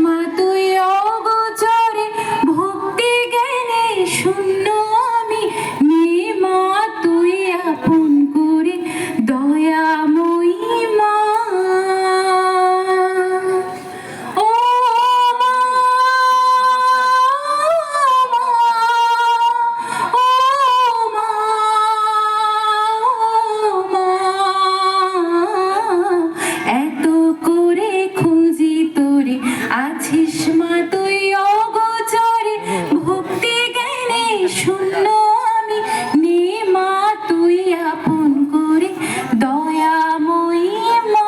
মা তুই অগোচরে, ভক্তি জ্ঞানে শূন্য আমি, নে মা তুই আপন করে দয়াময়ী মা। ও মা, ও মা, ও মা, এত করে খুঁজি তোরে, আছিস মা তুই অগোচরে, ভক্তি জ্ঞানে শূন্য আমি, নে মা তুই আপন করে দয়াময়ী মা।